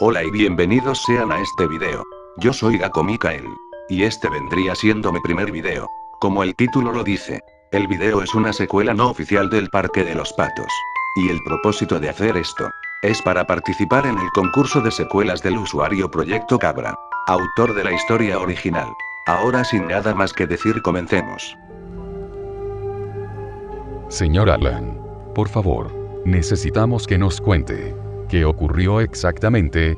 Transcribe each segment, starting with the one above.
Hola y bienvenidos sean a este video. Yo soy Gako Mikael. Y este vendría siendo mi primer video. Como el título lo dice, el video es una secuela no oficial del Parque de los Patos. Y el propósito de hacer esto es para participar en el concurso de secuelas del usuario Proyecto Cabra, autor de la historia original. Ahora sin nada más que decir, comencemos. Señor Alan, por favor, necesitamos que nos cuente qué ocurrió exactamente,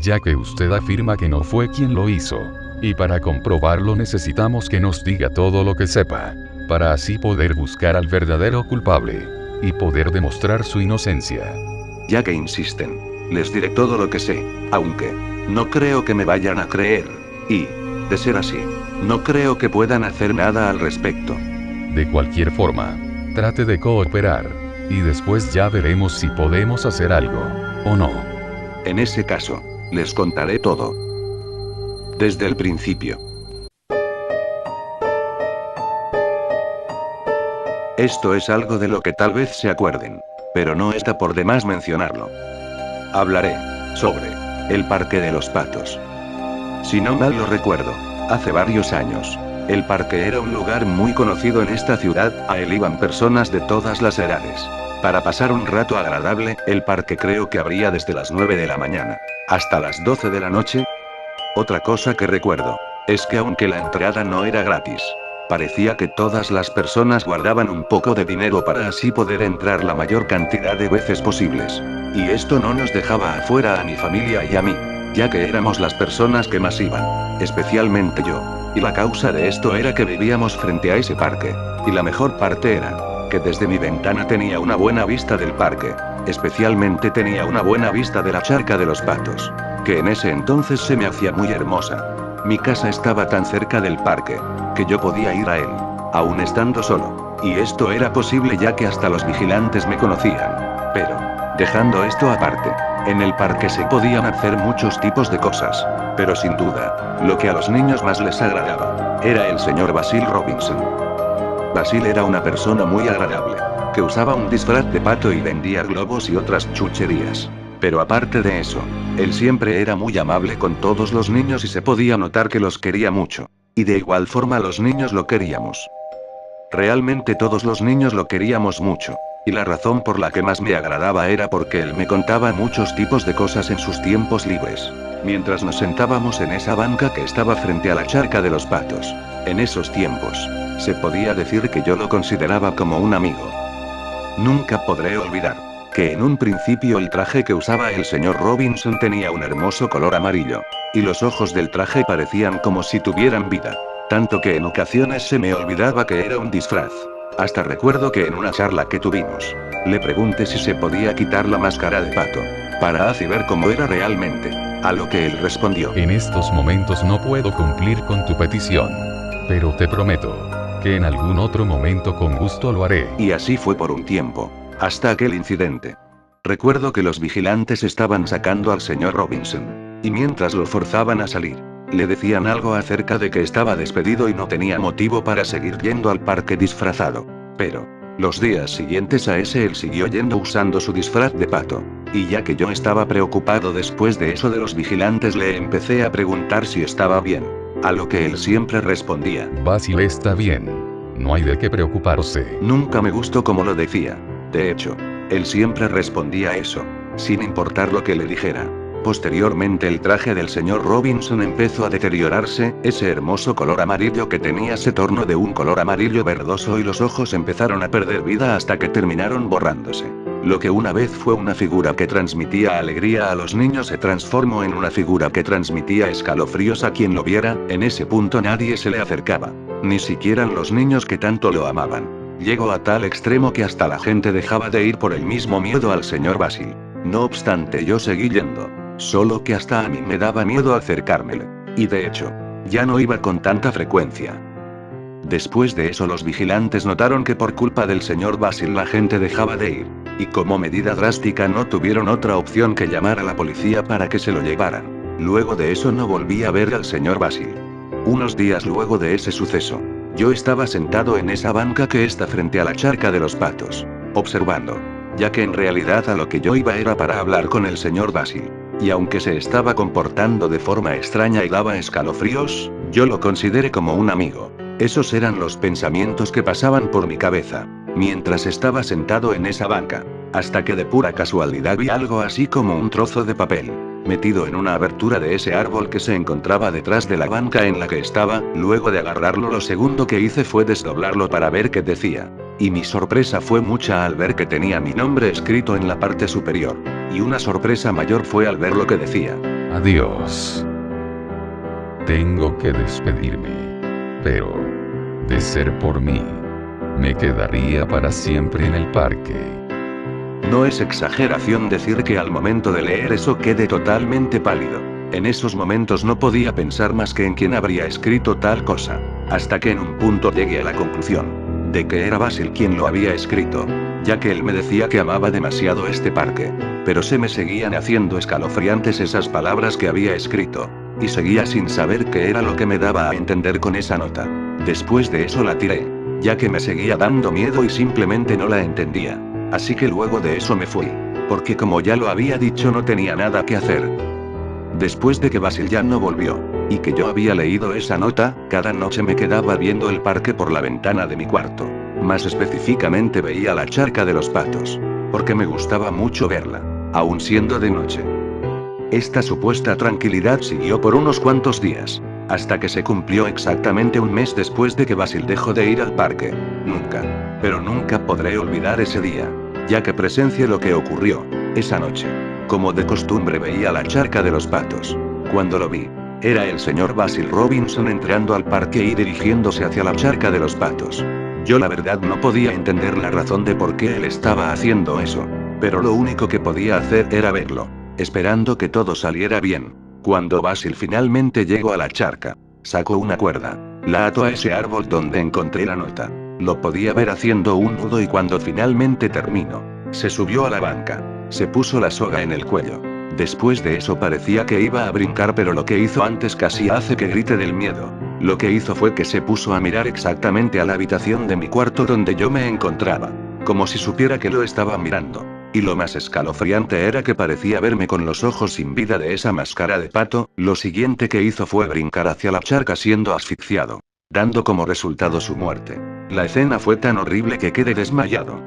ya que usted afirma que no fue quien lo hizo. Y para comprobarlo necesitamos que nos diga todo lo que sepa, para así poder buscar al verdadero culpable y poder demostrar su inocencia. Ya que insisten, les diré todo lo que sé, aunque no creo que me vayan a creer. Y, de ser así, no creo que puedan hacer nada al respecto. De cualquier forma, trate de cooperar, y después ya veremos si podemos hacer algo, o no. En ese caso, les contaré todo. Desde el principio. Esto es algo de lo que tal vez se acuerden, pero no está por demás mencionarlo. Hablaré sobre el Parque de los Patos. Si no mal lo recuerdo, hace varios años, el parque era un lugar muy conocido en esta ciudad, a él iban personas de todas las edades. Para pasar un rato agradable, el parque creo que abría desde las 9 de la mañana hasta las 12 de la noche. Otra cosa que recuerdo es que aunque la entrada no era gratis, parecía que todas las personas guardaban un poco de dinero para así poder entrar la mayor cantidad de veces posibles. Y esto no nos dejaba afuera a mi familia y a mí, ya que éramos las personas que más iban, especialmente yo. Y la causa de esto era que vivíamos frente a ese parque, y la mejor parte era que desde mi ventana tenía una buena vista del parque, especialmente tenía una buena vista de la charca de los patos, que en ese entonces se me hacía muy hermosa. Mi casa estaba tan cerca del parque, que yo podía ir a él, aún estando solo, y esto era posible ya que hasta los vigilantes me conocían. Pero, dejando esto aparte, en el parque se podían hacer muchos tipos de cosas, pero sin duda, lo que a los niños más les agradaba, era el señor Basil Robinson. Basil era una persona muy agradable, que usaba un disfraz de pato y vendía globos y otras chucherías. Pero aparte de eso, él siempre era muy amable con todos los niños y se podía notar que los quería mucho. Y de igual forma los niños lo queríamos. Realmente todos los niños lo queríamos mucho. Y la razón por la que más me agradaba era porque él me contaba muchos tipos de cosas en sus tiempos libres, mientras nos sentábamos en esa banca que estaba frente a la charca de los patos. En esos tiempos, se podía decir que yo lo consideraba como un amigo. Nunca podré olvidar que en un principio el traje que usaba el señor Robinson tenía un hermoso color amarillo, y los ojos del traje parecían como si tuvieran vida, tanto que en ocasiones se me olvidaba que era un disfraz. Hasta recuerdo que en una charla que tuvimos, le pregunté si se podía quitar la máscara de pato, para así ver cómo era realmente, a lo que él respondió: En estos momentos no puedo cumplir con tu petición, pero te prometo que en algún otro momento con gusto lo haré. Y así fue por un tiempo, hasta aquel incidente. Recuerdo que los vigilantes estaban sacando al señor Robinson, y mientras lo forzaban a salir, le decían algo acerca de que estaba despedido y no tenía motivo para seguir yendo al parque disfrazado. Pero, los días siguientes a ese él siguió yendo usando su disfraz de pato. Y ya que yo estaba preocupado después de eso de los vigilantes, le empecé a preguntar si estaba bien. A lo que él siempre respondía: Basil está bien. No hay de qué preocuparse. Nunca me gustó como lo decía. De hecho, él siempre respondía eso, sin importar lo que le dijera. Posteriormente el traje del señor Robinson empezó a deteriorarse, ese hermoso color amarillo que tenía se tornó de un color amarillo verdoso y los ojos empezaron a perder vida hasta que terminaron borrándose. Lo que una vez fue una figura que transmitía alegría a los niños se transformó en una figura que transmitía escalofríos a quien lo viera. En ese punto nadie se le acercaba, ni siquiera los niños que tanto lo amaban. Llegó a tal extremo que hasta la gente dejaba de ir por el mismo miedo al señor Basil. No obstante, yo seguí yendo. Solo que hasta a mí me daba miedo acercármele. Y de hecho, ya no iba con tanta frecuencia. Después de eso los vigilantes notaron que por culpa del señor Basil la gente dejaba de ir. Y como medida drástica no tuvieron otra opción que llamar a la policía para que se lo llevaran. Luego de eso no volví a ver al señor Basil. Unos días luego de ese suceso, yo estaba sentado en esa banca que está frente a la charca de los patos, observando, ya que en realidad a lo que yo iba era para hablar con el señor Basil. Y aunque se estaba comportando de forma extraña y daba escalofríos, yo lo consideré como un amigo. Esos eran los pensamientos que pasaban por mi cabeza, mientras estaba sentado en esa banca. Hasta que de pura casualidad vi algo así como un trozo de papel, metido en una abertura de ese árbol que se encontraba detrás de la banca en la que estaba. Luego de agarrarlo, lo segundo que hice fue desdoblarlo para ver qué decía. Y mi sorpresa fue mucha al ver que tenía mi nombre escrito en la parte superior. Y una sorpresa mayor fue al ver lo que decía. Adiós. Tengo que despedirme. Pero, de ser por mí, me quedaría para siempre en el parque. No es exageración decir que al momento de leer eso quedé totalmente pálido. En esos momentos no podía pensar más que en quién habría escrito tal cosa. Hasta que en un punto llegué a la conclusión de que era Basil quien lo había escrito, ya que él me decía que amaba demasiado este parque. Pero se me seguían haciendo escalofriantes esas palabras que había escrito. Y seguía sin saber qué era lo que me daba a entender con esa nota. Después de eso la tiré, ya que me seguía dando miedo y simplemente no la entendía. Así que luego de eso me fui, porque como ya lo había dicho no tenía nada que hacer. Después de que Basil ya no volvió, y que yo había leído esa nota, cada noche me quedaba viendo el parque por la ventana de mi cuarto. Más específicamente veía la charca de los patos, porque me gustaba mucho verla, aun siendo de noche. Esta supuesta tranquilidad siguió por unos cuantos días, hasta que se cumplió exactamente un mes después de que Basil dejó de ir al parque. Nunca, pero nunca podré olvidar ese día, ya que presencié lo que ocurrió esa noche. Como de costumbre veía la charca de los patos. Cuando lo vi, era el señor Basil Robinson entrando al parque y dirigiéndose hacia la charca de los patos. Yo la verdad no podía entender la razón de por qué él estaba haciendo eso, pero lo único que podía hacer era verlo, esperando que todo saliera bien. Cuando Basil finalmente llegó a la charca, sacó una cuerda, la ató a ese árbol donde encontré la nota. Lo podía ver haciendo un nudo y cuando finalmente terminó, se subió a la banca, se puso la soga en el cuello. Después de eso parecía que iba a brincar, pero lo que hizo antes casi hace que grite del miedo. Lo que hizo fue que se puso a mirar exactamente a la habitación de mi cuarto donde yo me encontraba, como si supiera que lo estaba mirando. Y lo más escalofriante era que parecía verme con los ojos sin vida de esa máscara de pato. Lo siguiente que hizo fue brincar hacia la charca siendo asfixiado, dando como resultado su muerte. La escena fue tan horrible que quedé desmayado.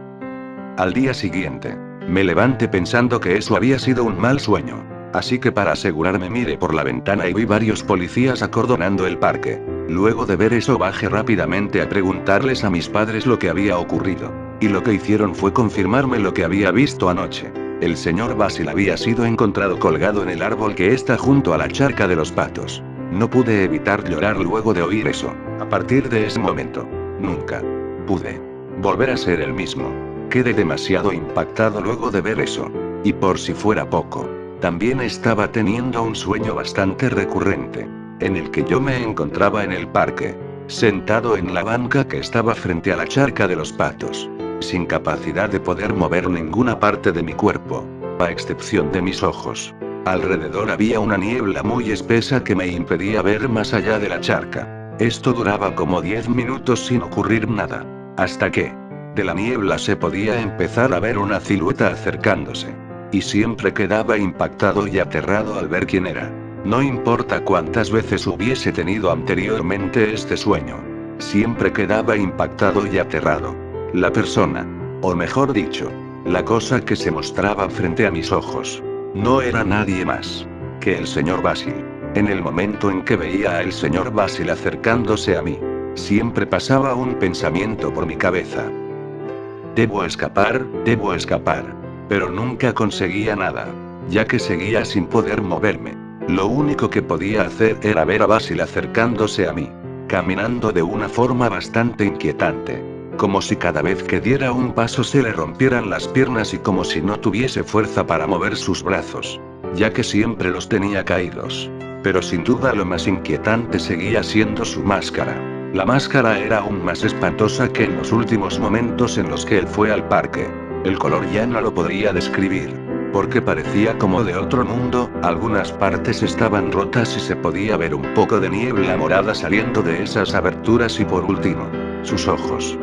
Al día siguiente, me levanté pensando que eso había sido un mal sueño. Así que para asegurarme miré por la ventana y vi varios policías acordonando el parque. Luego de ver eso bajé rápidamente a preguntarles a mis padres lo que había ocurrido. Y lo que hicieron fue confirmarme lo que había visto anoche. El señor Basil había sido encontrado colgado en el árbol que está junto a la charca de los patos. No pude evitar llorar luego de oír eso. A partir de ese momento, nunca pude volver a ser el mismo. Quedé demasiado impactado luego de ver eso. Y por si fuera poco, también estaba teniendo un sueño bastante recurrente, en el que yo me encontraba en el parque, sentado en la banca que estaba frente a la charca de los patos, sin capacidad de poder mover ninguna parte de mi cuerpo, a excepción de mis ojos. Alrededor había una niebla muy espesa que me impedía ver más allá de la charca. Esto duraba como 10 minutos sin ocurrir nada, hasta que, de la niebla se podía empezar a ver una silueta acercándose. Y siempre quedaba impactado y aterrado al ver quién era. No importa cuántas veces hubiese tenido anteriormente este sueño, siempre quedaba impactado y aterrado. La persona, o mejor dicho, la cosa que se mostraba frente a mis ojos, no era nadie más que el señor Basil. En el momento en que veía al señor Basil acercándose a mí, siempre pasaba un pensamiento por mi cabeza. Debo escapar, debo escapar. Pero nunca conseguía nada, ya que seguía sin poder moverme. Lo único que podía hacer era ver a Basil acercándose a mí, caminando de una forma bastante inquietante, como si cada vez que diera un paso se le rompieran las piernas y como si no tuviese fuerza para mover sus brazos, ya que siempre los tenía caídos. Pero sin duda lo más inquietante seguía siendo su máscara. La máscara era aún más espantosa que en los últimos momentos en los que él fue al parque. El color ya no lo podría describir, porque parecía como de otro mundo. Algunas partes estaban rotas y se podía ver un poco de niebla morada saliendo de esas aberturas y por último, sus ojos.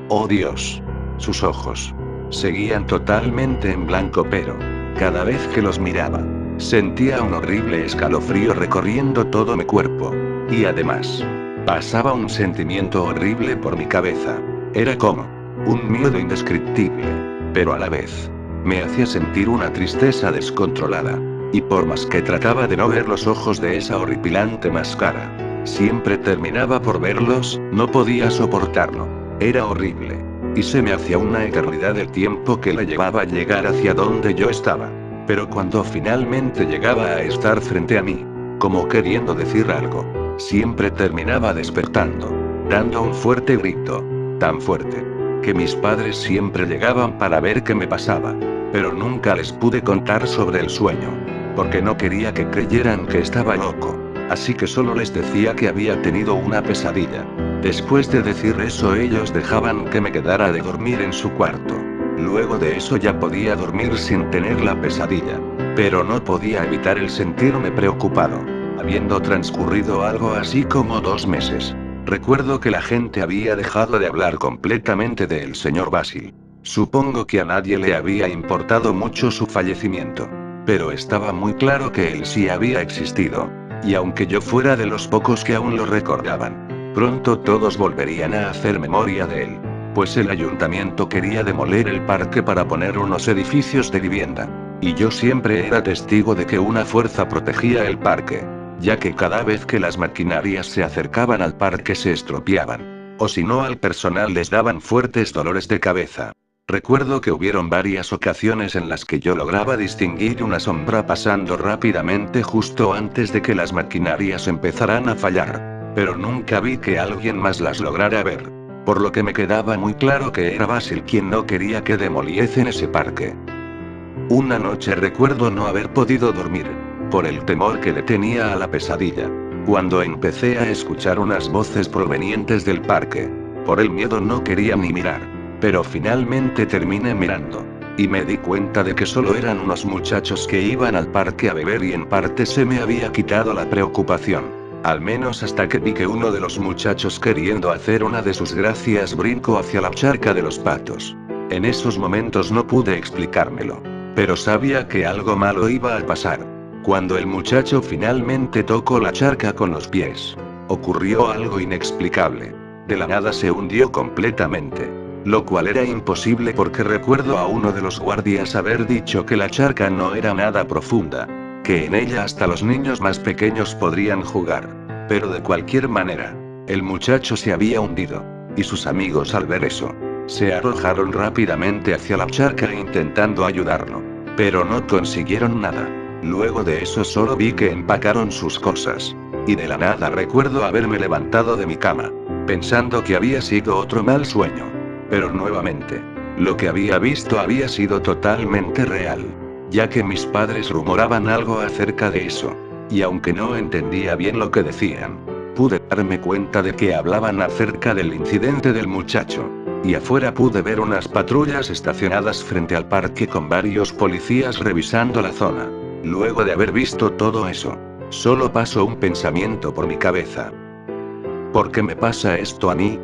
Oh Dios, sus ojos seguían totalmente en blanco, pero cada vez que los miraba, Sentía un horrible escalofrío recorriendo todo mi cuerpo. Y además, pasaba un sentimiento horrible por mi cabeza. Era como un miedo indescriptible, pero a la vez, me hacía sentir una tristeza descontrolada. Y por más que trataba de no ver los ojos de esa horripilante máscara, siempre terminaba por verlos, no podía soportarlo. Era horrible. Y se me hacía una eternidad el tiempo que le llevaba a llegar hacia donde yo estaba. Pero cuando finalmente llegaba a estar frente a mí, como queriendo decir algo, siempre terminaba despertando, dando un fuerte grito, tan fuerte, que mis padres siempre llegaban para ver qué me pasaba. Pero nunca les pude contar sobre el sueño, porque no quería que creyeran que estaba loco. Así que solo les decía que había tenido una pesadilla. Después de decir eso, ellos dejaban que me quedara de dormir en su cuarto. Luego de eso ya podía dormir sin tener la pesadilla. Pero no podía evitar el sentirme preocupado. Habiendo transcurrido algo así como 2 meses, recuerdo que la gente había dejado de hablar completamente del señor Basil. Supongo que a nadie le había importado mucho su fallecimiento. Pero estaba muy claro que él sí había existido. Y aunque yo fuera de los pocos que aún lo recordaban, pronto todos volverían a hacer memoria de él. Pues el ayuntamiento quería demoler el parque para poner unos edificios de vivienda. Y yo siempre era testigo de que una fuerza protegía el parque, ya que cada vez que las maquinarias se acercaban al parque se estropeaban. O si no, al personal les daban fuertes dolores de cabeza. Recuerdo que hubieron varias ocasiones en las que yo lograba distinguir una sombra pasando rápidamente justo antes de que las maquinarias empezaran a fallar. Pero nunca vi que alguien más las lograra ver. Por lo que me quedaba muy claro que era Basil quien no quería que demoliesen ese parque. Una noche recuerdo no haber podido dormir, por el temor que le tenía a la pesadilla. Cuando empecé a escuchar unas voces provenientes del parque. Por el miedo no quería ni mirar. Pero finalmente terminé mirando. Y me di cuenta de que solo eran unos muchachos que iban al parque a beber y en parte se me había quitado la preocupación. Al menos hasta que vi que uno de los muchachos, queriendo hacer una de sus gracias, brincó hacia la charca de los patos. En esos momentos no pude explicármelo. Pero sabía que algo malo iba a pasar. Cuando el muchacho finalmente tocó la charca con los pies, ocurrió algo inexplicable. De la nada se hundió completamente. Lo cual era imposible porque recuerdo a uno de los guardias haber dicho que la charca no era nada profunda, que en ella hasta los niños más pequeños podrían jugar. Pero de cualquier manera, el muchacho se había hundido, y sus amigos al ver eso, se arrojaron rápidamente hacia la charca intentando ayudarlo. Pero no consiguieron nada. Luego de eso solo vi que empacaron sus cosas. Y de la nada recuerdo haberme levantado de mi cama, pensando que había sido otro mal sueño. Pero nuevamente, lo que había visto había sido totalmente real, ya que mis padres rumoraban algo acerca de eso. Y aunque no entendía bien lo que decían, pude darme cuenta de que hablaban acerca del incidente del muchacho. Y afuera pude ver unas patrullas estacionadas frente al parque con varios policías revisando la zona. Luego de haber visto todo eso, solo pasó un pensamiento por mi cabeza. ¿Por qué me pasa esto a mí?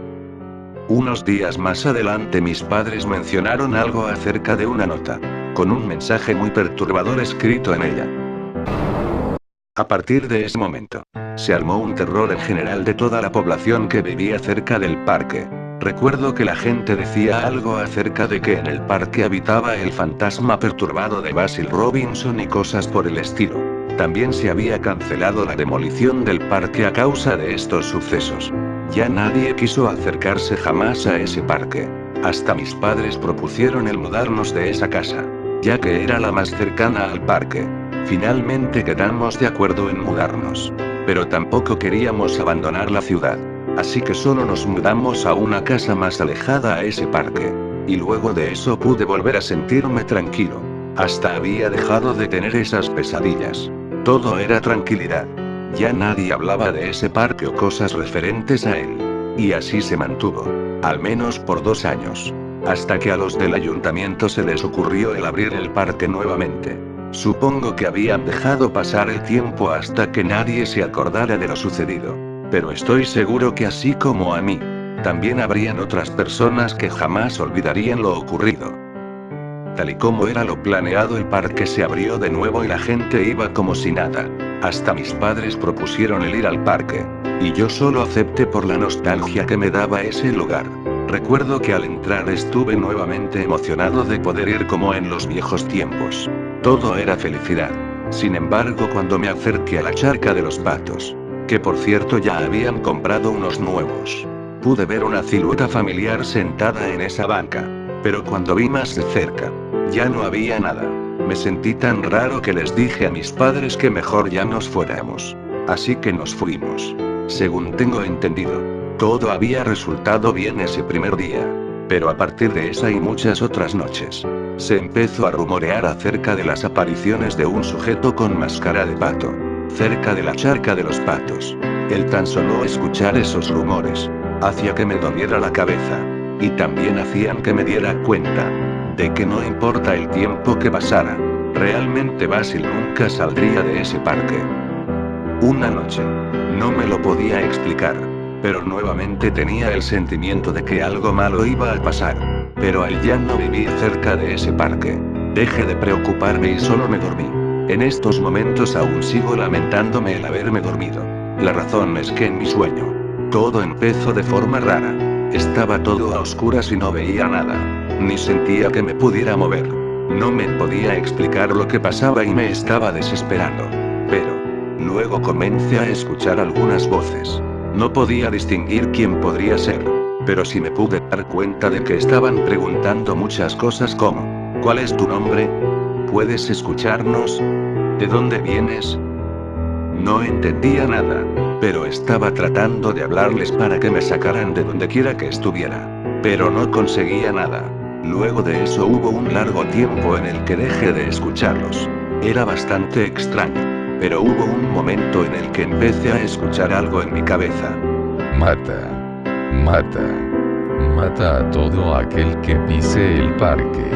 Unos días más adelante mis padres mencionaron algo acerca de una nota, con un mensaje muy perturbador escrito en ella. A partir de ese momento, se armó un terror en general de toda la población que vivía cerca del parque. Recuerdo que la gente decía algo acerca de que en el parque habitaba el fantasma perturbado de Basil Robinson y cosas por el estilo. También se había cancelado la demolición del parque a causa de estos sucesos. Ya nadie quiso acercarse jamás a ese parque. Hasta mis padres propusieron el mudarnos de esa casa, ya que era la más cercana al parque. Finalmente quedamos de acuerdo en mudarnos. Pero tampoco queríamos abandonar la ciudad. Así que solo nos mudamos a una casa más alejada a ese parque. Y luego de eso pude volver a sentirme tranquilo. Hasta había dejado de tener esas pesadillas. Todo era tranquilidad. Ya nadie hablaba de ese parque o cosas referentes a él. Y así se mantuvo. Al menos por 2 años. Hasta que a los del ayuntamiento se les ocurrió el abrir el parque nuevamente. Supongo que habían dejado pasar el tiempo hasta que nadie se acordara de lo sucedido. Pero estoy seguro que así como a mí, también habrían otras personas que jamás olvidarían lo ocurrido. Tal y como era lo planeado, el parque se abrió de nuevo y la gente iba como si nada. Hasta mis padres propusieron el ir al parque. Y yo solo acepté por la nostalgia que me daba ese lugar. Recuerdo que al entrar estuve nuevamente emocionado de poder ir como en los viejos tiempos. Todo era felicidad. Sin embargo, cuando me acerqué a la charca de los patos, que por cierto ya habían comprado unos nuevos, pude ver una silueta familiar sentada en esa banca. Pero cuando vi más de cerca, ya no había nada. Me sentí tan raro que les dije a mis padres que mejor ya nos fuéramos. Así que nos fuimos. Según tengo entendido, todo había resultado bien ese primer día. Pero a partir de esa y muchas otras noches, se empezó a rumorear acerca de las apariciones de un sujeto con máscara de pato, cerca de la charca de los patos. El tan solo escuchar esos rumores, hacía que me doliera la cabeza. Y también hacían que me diera cuenta de que no importa el tiempo que pasara, realmente Basil nunca saldría de ese parque. Una noche, no me lo podía explicar, pero nuevamente tenía el sentimiento de que algo malo iba a pasar. Pero al ya no vivir cerca de ese parque, dejé de preocuparme y solo me dormí. En estos momentos aún sigo lamentándome el haberme dormido. La razón es que en mi sueño, todo empezó de forma rara. Estaba todo a oscuras y no veía nada. Ni sentía que me pudiera mover. No me podía explicar lo que pasaba y me estaba desesperando. Pero, luego comencé a escuchar algunas voces. No podía distinguir quién podría ser. Pero sí me pude dar cuenta de que estaban preguntando muchas cosas como: ¿cuál es tu nombre? ¿Puedes escucharnos? ¿De dónde vienes? No entendía nada, pero estaba tratando de hablarles para que me sacaran de donde quiera que estuviera. Pero no conseguía nada. Luego de eso hubo un largo tiempo en el que dejé de escucharlos. Era bastante extraño, pero hubo un momento en el que empecé a escuchar algo en mi cabeza. Mata, mata, mata a todo aquel que pise el parque.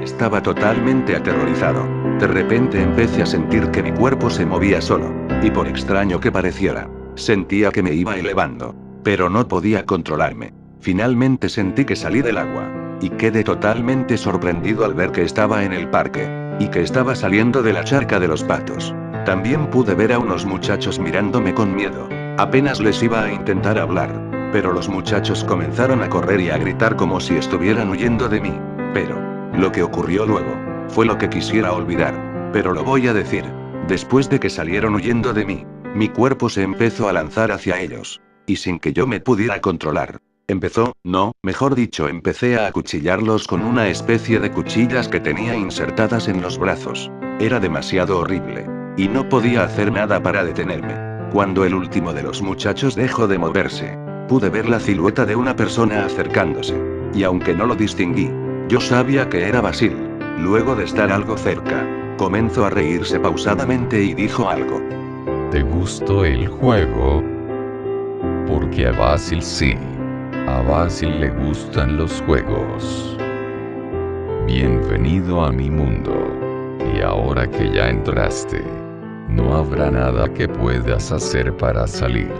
Estaba totalmente aterrorizado. De repente empecé a sentir que mi cuerpo se movía solo, y por extraño que pareciera, sentía que me iba elevando, pero no podía controlarme. Finalmente sentí que salí del agua, y quedé totalmente sorprendido al ver que estaba en el parque, y que estaba saliendo de la charca de los patos. También pude ver a unos muchachos mirándome con miedo. Apenas les iba a intentar hablar, pero los muchachos comenzaron a correr y a gritar como si estuvieran huyendo de mí. Pero, lo que ocurrió luego, fue lo que quisiera olvidar, pero lo voy a decir. Después de que salieron huyendo de mí, mi cuerpo se empezó a lanzar hacia ellos. Y sin que yo me pudiera controlar, mejor dicho, empecé a acuchillarlos con una especie de cuchillas que tenía insertadas en los brazos. Era demasiado horrible. Y no podía hacer nada para detenerme. Cuando el último de los muchachos dejó de moverse, pude ver la silueta de una persona acercándose. Y aunque no lo distinguí, yo sabía que era Basil. Luego de estar algo cerca, comenzó a reírse pausadamente y dijo algo. ¿Te gustó el juego? Porque a Basil sí. A Basil le gustan los juegos. Bienvenido a mi mundo. Y ahora que ya entraste, no habrá nada que puedas hacer para salir.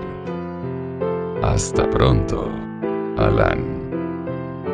Hasta pronto, Alan.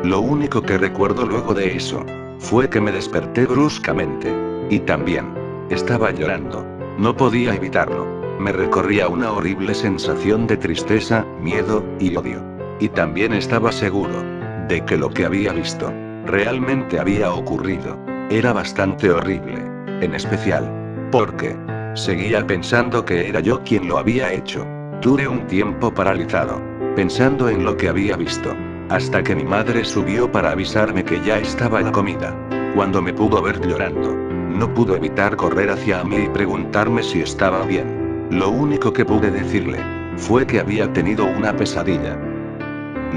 Lo único que recuerdo luego de eso, fue que me desperté bruscamente. Y también, estaba llorando. No podía evitarlo. Me recorría una horrible sensación de tristeza, miedo y odio. Y también estaba seguro de que lo que había visto realmente había ocurrido. Era bastante horrible. En especial, porque seguía pensando que era yo quien lo había hecho. Duré un tiempo paralizado, pensando en lo que había visto. Hasta que mi madre subió para avisarme que ya estaba la comida. Cuando me pudo ver llorando, no pudo evitar correr hacia mí y preguntarme si estaba bien. Lo único que pude decirle fue que había tenido una pesadilla.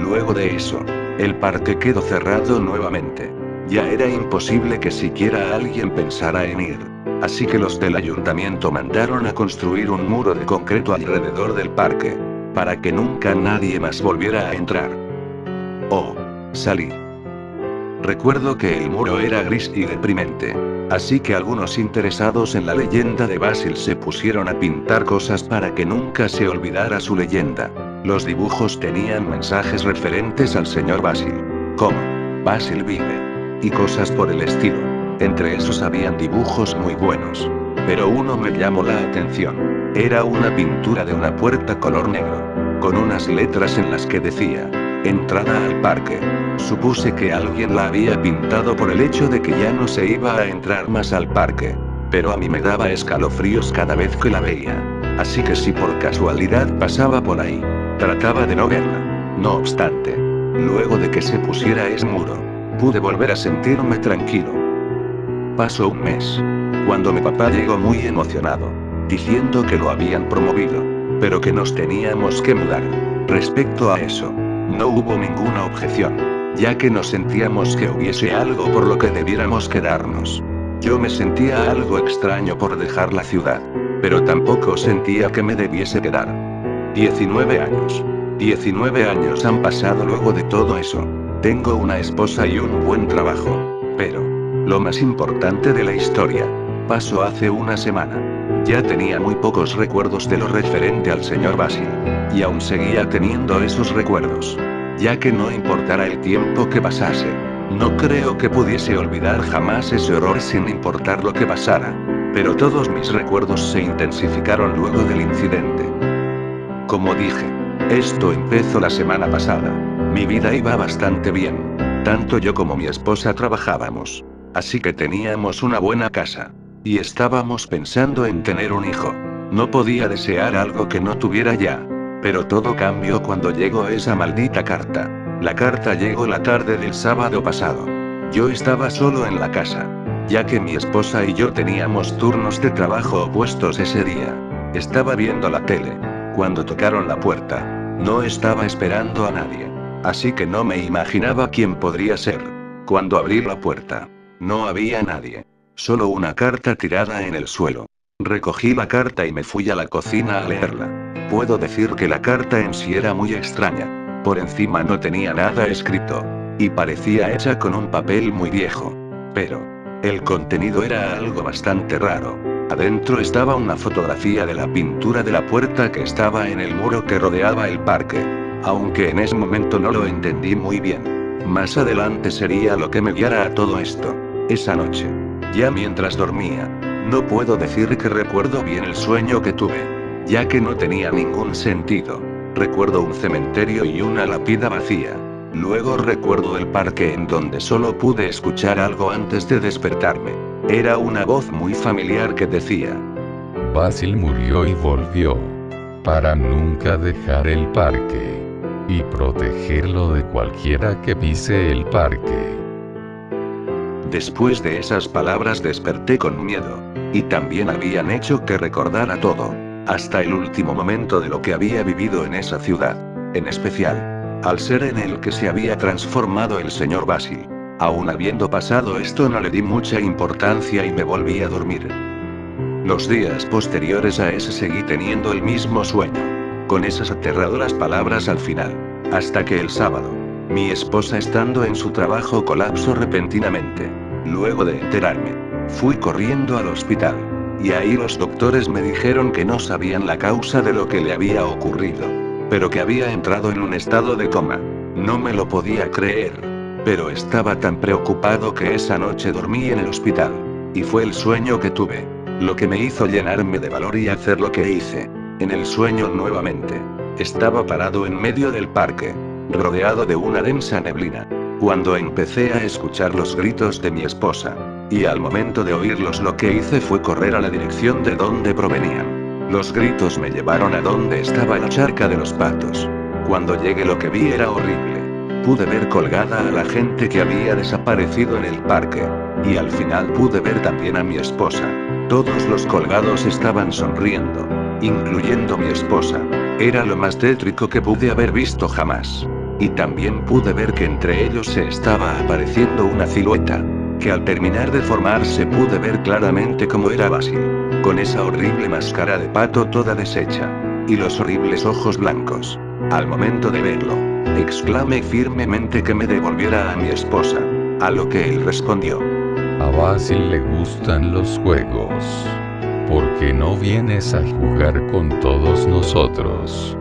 Luego de eso, el parque quedó cerrado nuevamente. Ya era imposible que siquiera alguien pensara en ir. Así que los del ayuntamiento mandaron a construir un muro de concreto alrededor del parque, para que nunca nadie más volviera a entrar. Oh, salí. Recuerdo que el muro era gris y deprimente, así que algunos interesados en la leyenda de Basil se pusieron a pintar cosas para que nunca se olvidara su leyenda. Los dibujos tenían mensajes referentes al señor Basil, como Basil vive, y cosas por el estilo. Entre esos habían dibujos muy buenos. Pero uno me llamó la atención. Era una pintura de una puerta color negro, con unas letras en las que decía, entrada al parque. Supuse que alguien la había pintado por el hecho de que ya no se iba a entrar más al parque. Pero a mí me daba escalofríos cada vez que la veía. Así que si por casualidad pasaba por ahí, trataba de no verla. No obstante, luego de que se pusiera ese muro, pude volver a sentirme tranquilo. Pasó un mes, cuando mi papá llegó muy emocionado, diciendo que lo habían promovido, pero que nos teníamos que mudar. Respecto a eso, no hubo ninguna objeción, ya que nos sentíamos que hubiese algo por lo que debiéramos quedarnos. Yo me sentía algo extraño por dejar la ciudad, pero tampoco sentía que me debiese quedar. 19 años. 19 años han pasado luego de todo eso. Tengo una esposa y un buen trabajo. Pero, lo más importante de la historia, pasó hace una semana. Ya tenía muy pocos recuerdos de lo referente al señor Basil. Y aún seguía teniendo esos recuerdos. Ya que no importara el tiempo que pasase, no creo que pudiese olvidar jamás ese horror sin importar lo que pasara. Pero todos mis recuerdos se intensificaron luego del incidente. Como dije, esto empezó la semana pasada. Mi vida iba bastante bien. Tanto yo como mi esposa trabajábamos. Así que teníamos una buena casa. Y estábamos pensando en tener un hijo. No podía desear algo que no tuviera ya. Pero todo cambió cuando llegó esa maldita carta. La carta llegó la tarde del sábado pasado. Yo estaba solo en la casa, ya que mi esposa y yo teníamos turnos de trabajo opuestos ese día. Estaba viendo la tele, cuando tocaron la puerta. No estaba esperando a nadie. Así que no me imaginaba quién podría ser. Cuando abrí la puerta, no había nadie. Solo una carta tirada en el suelo. Recogí la carta y me fui a la cocina a leerla. Puedo decir que la carta en sí era muy extraña. Por encima no tenía nada escrito. Y parecía hecha con un papel muy viejo. Pero, el contenido era algo bastante raro. Adentro estaba una fotografía de la pintura de la puerta que estaba en el muro que rodeaba el parque. Aunque en ese momento no lo entendí muy bien. Más adelante sería lo que me guiara a todo esto. Esa noche, ya mientras dormía, no puedo decir que recuerdo bien el sueño que tuve, ya que no tenía ningún sentido. Recuerdo un cementerio y una lápida vacía. Luego recuerdo el parque en donde solo pude escuchar algo antes de despertarme. Era una voz muy familiar que decía: Basil murió y volvió. Para nunca dejar el parque. Y protegerlo de cualquiera que pise el parque. Después de esas palabras desperté con miedo. Y también habían hecho que recordara todo. Hasta el último momento de lo que había vivido en esa ciudad. En especial, al ser en el que se había transformado el señor Basil. Aún habiendo pasado esto no le di mucha importancia y me volví a dormir. Los días posteriores a ese seguí teniendo el mismo sueño. Con esas aterradoras palabras al final. Hasta que el sábado, mi esposa estando en su trabajo colapsó repentinamente. Luego de enterarme, fui corriendo al hospital. Y ahí los doctores me dijeron que no sabían la causa de lo que le había ocurrido. Pero que había entrado en un estado de coma. No me lo podía creer. Pero estaba tan preocupado que esa noche dormí en el hospital. Y fue el sueño que tuve. Lo que me hizo llenarme de valor y hacer lo que hice. En el sueño nuevamente. Estaba parado en medio del parque. Rodeado de una densa neblina. Cuando empecé a escuchar los gritos de mi esposa. Y al momento de oírlos lo que hice fue correr a la dirección de donde provenían. Los gritos me llevaron a donde estaba la charca de los patos. Cuando llegué lo que vi era horrible. Pude ver colgada a la gente que había desaparecido en el parque. Y al final pude ver también a mi esposa. Todos los colgados estaban sonriendo. Incluyendo mi esposa. Era lo más tétrico que pude haber visto jamás. Y también pude ver que entre ellos se estaba apareciendo una silueta. Que al terminar de formarse pude ver claramente cómo era Basil. Con esa horrible máscara de pato toda deshecha. Y los horribles ojos blancos. Al momento de verlo, exclamé firmemente que me devolviera a mi esposa. A lo que él respondió: A Basil le gustan los juegos. ¿Por qué no vienes a jugar con todos nosotros?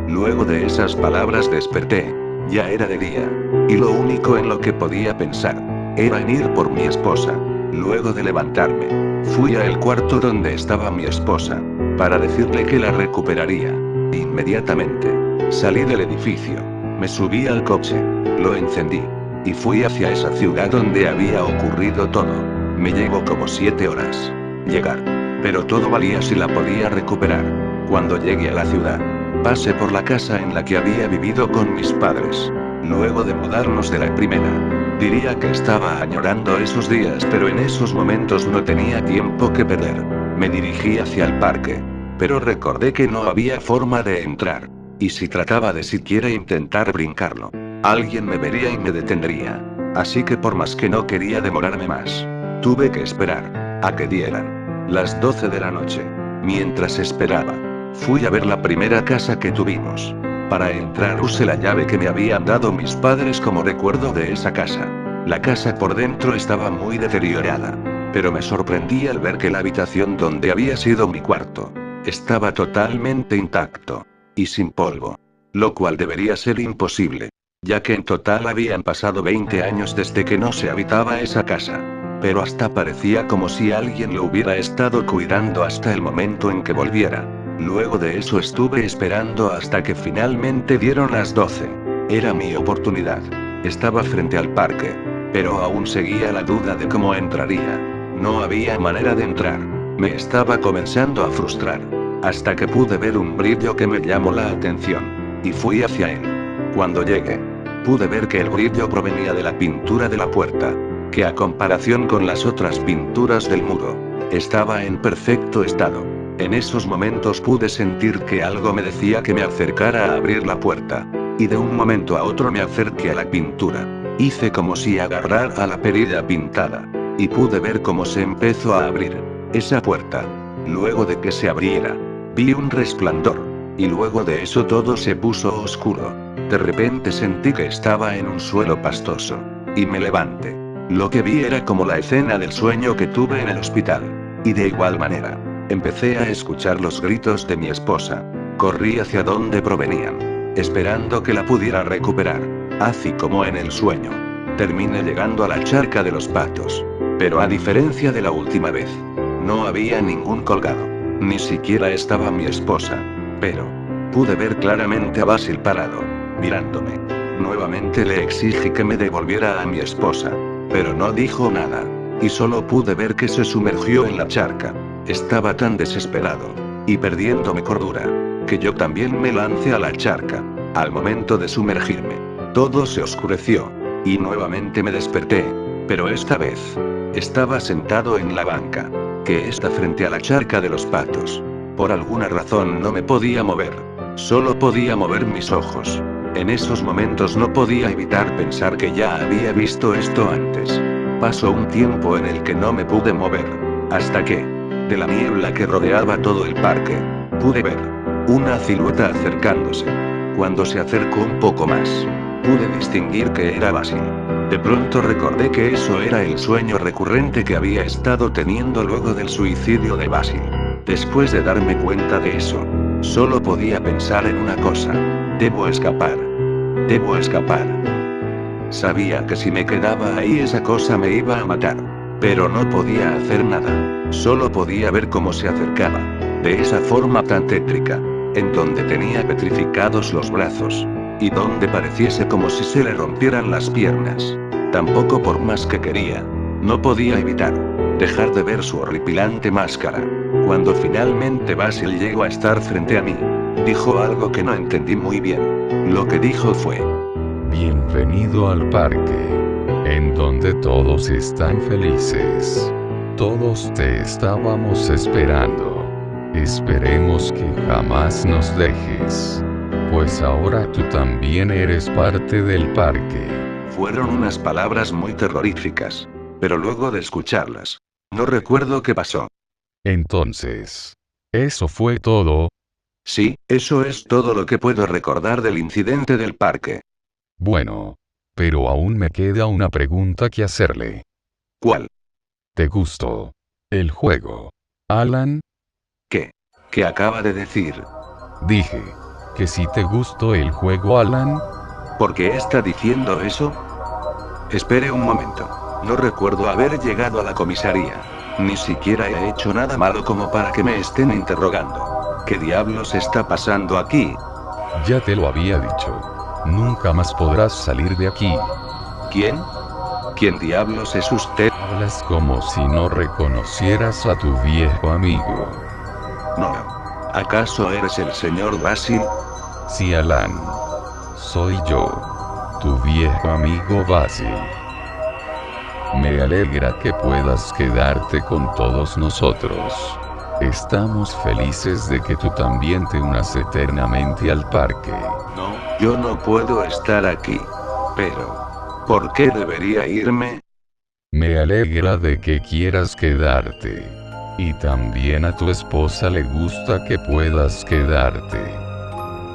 Luego de esas palabras desperté. Ya era de día. Y lo único en lo que podía pensar era en ir por mi esposa. Luego de levantarme, fui al cuarto donde estaba mi esposa, para decirle que la recuperaría. Inmediatamente, salí del edificio, me subí al coche, lo encendí, y fui hacia esa ciudad donde había ocurrido todo. Me llevó como 7 horas llegar, pero todo valía si la podía recuperar. Cuando llegué a la ciudad, pasé por la casa en la que había vivido con mis padres. Luego de mudarnos de la primera, diría que estaba añorando esos días, pero en esos momentos no tenía tiempo que perder. Me dirigí hacia el parque, pero recordé que no había forma de entrar. Y si trataba de siquiera intentar brincarlo, alguien me vería y me detendría. Así que por más que no quería demorarme más, tuve que esperar a que dieran las 12 de la noche. Mientras esperaba, fui a ver la primera casa que tuvimos. Para entrar usé la llave que me habían dado mis padres como recuerdo de esa casa. La casa por dentro estaba muy deteriorada, pero me sorprendí al ver que la habitación donde había sido mi cuarto estaba totalmente intacto y sin polvo, lo cual debería ser imposible, ya que en total habían pasado 20 años desde que no se habitaba esa casa. Pero hasta parecía como si alguien lo hubiera estado cuidando hasta el momento en que volviera. Luego de eso estuve esperando hasta que finalmente dieron las 12. Era mi oportunidad. Estaba frente al parque, pero aún seguía la duda de cómo entraría. No había manera de entrar. Me estaba comenzando a frustrar, hasta que pude ver un brillo que me llamó la atención, y fui hacia él. Cuando llegué, pude ver que el brillo provenía de la pintura de la puerta, que a comparación con las otras pinturas del muro, estaba en perfecto estado. En esos momentos pude sentir que algo me decía que me acercara a abrir la puerta, y de un momento a otro me acerqué a la pintura. Hice como si agarrara a la perilla pintada, y pude ver cómo se empezó a abrir esa puerta. Luego de que se abriera, vi un resplandor, y luego de eso todo se puso oscuro. De repente sentí que estaba en un suelo pastoso, y me levanté. Lo que vi era como la escena del sueño que tuve en el hospital. Y de igual manera, empecé a escuchar los gritos de mi esposa. Corrí hacia donde provenían, esperando que la pudiera recuperar, así como en el sueño. Terminé llegando a la charca de los patos. Pero a diferencia de la última vez, no había ningún colgado. Ni siquiera estaba mi esposa. Pero pude ver claramente a Basil parado, mirándome. Nuevamente le exigí que me devolviera a mi esposa, pero no dijo nada. Y solo pude ver que se sumergió en la charca. Estaba tan desesperado, y perdiendo mi cordura, que yo también me lancé a la charca. Al momento de sumergirme, todo se oscureció, y nuevamente me desperté. Pero esta vez, estaba sentado en la banca, que está frente a la charca de los patos. Por alguna razón no me podía mover. Solo podía mover mis ojos. En esos momentos no podía evitar pensar que ya había visto esto antes. Pasó un tiempo en el que no me pude mover, hasta que, de la niebla que rodeaba todo el parque, pude ver una silueta acercándose. Cuando se acercó un poco más, pude distinguir que era Basil. De pronto recordé que eso era el sueño recurrente que había estado teniendo luego del suicidio de Basil. Después de darme cuenta de eso, solo podía pensar en una cosa: debo escapar. Debo escapar. Sabía que si me quedaba ahí esa cosa me iba a matar. Pero no podía hacer nada. Solo podía ver cómo se acercaba. De esa forma tan tétrica, en donde tenía petrificados los brazos, y donde pareciese como si se le rompieran las piernas. Tampoco por más que quería, no podía evitar dejar de ver su horripilante máscara. Cuando finalmente Basil llegó a estar frente a mí, dijo algo que no entendí muy bien. Lo que dijo fue: bienvenido al parque, en donde todos están felices. Todos te estábamos esperando. Esperemos que jamás nos dejes, pues ahora tú también eres parte del parque. Fueron unas palabras muy terroríficas, pero luego de escucharlas, no recuerdo qué pasó. Entonces, ¿eso fue todo? Sí, eso es todo lo que puedo recordar del incidente del parque. Bueno, pero aún me queda una pregunta que hacerle. ¿Cuál? ¿Te gustó el juego, Alan? ¿Qué? ¿Qué acaba de decir? Dije que si te gustó el juego, Alan. ¿Por qué está diciendo eso? Espere un momento. No recuerdo haber llegado a la comisaría. Ni siquiera he hecho nada malo como para que me estén interrogando. ¿Qué diablos está pasando aquí? Ya te lo había dicho. Nunca más podrás salir de aquí. ¿Quién? ¿Quién diablos es usted? Hablas como si no reconocieras a tu viejo amigo. No. ¿Acaso eres el señor Basil? Sí, Alan. Soy yo. Tu viejo amigo Basil. Me alegra que puedas quedarte con todos nosotros. Estamos felices de que tú también te unas eternamente al parque. No, yo no puedo estar aquí. Pero, ¿por qué debería irme? Me alegra de que quieras quedarte. Y también a tu esposa le gusta que puedas quedarte.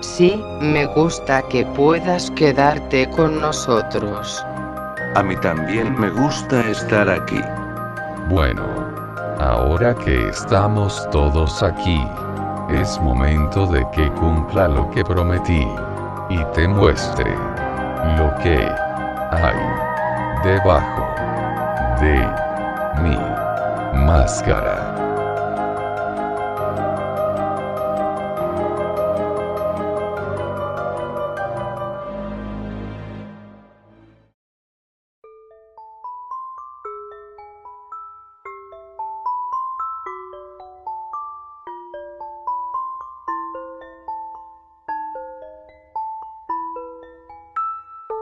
Sí, me gusta que puedas quedarte con nosotros. A mí también me gusta estar aquí. Bueno, ahora que estamos todos aquí, es momento de que cumpla lo que prometí. Y te muestre lo que hay debajo de mi máscara.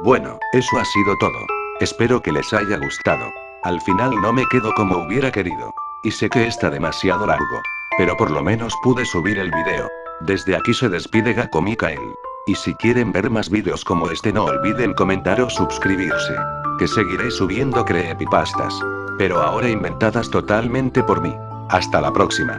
Bueno, eso ha sido todo. Espero que les haya gustado. Al final no me quedo como hubiera querido. Y sé que está demasiado largo. Pero por lo menos pude subir el video. Desde aquí se despide Gakko Mikael. Y si quieren ver más vídeos como este no olviden comentar o suscribirse. Que seguiré subiendo creepypastas. Pero ahora inventadas totalmente por mí. Hasta la próxima.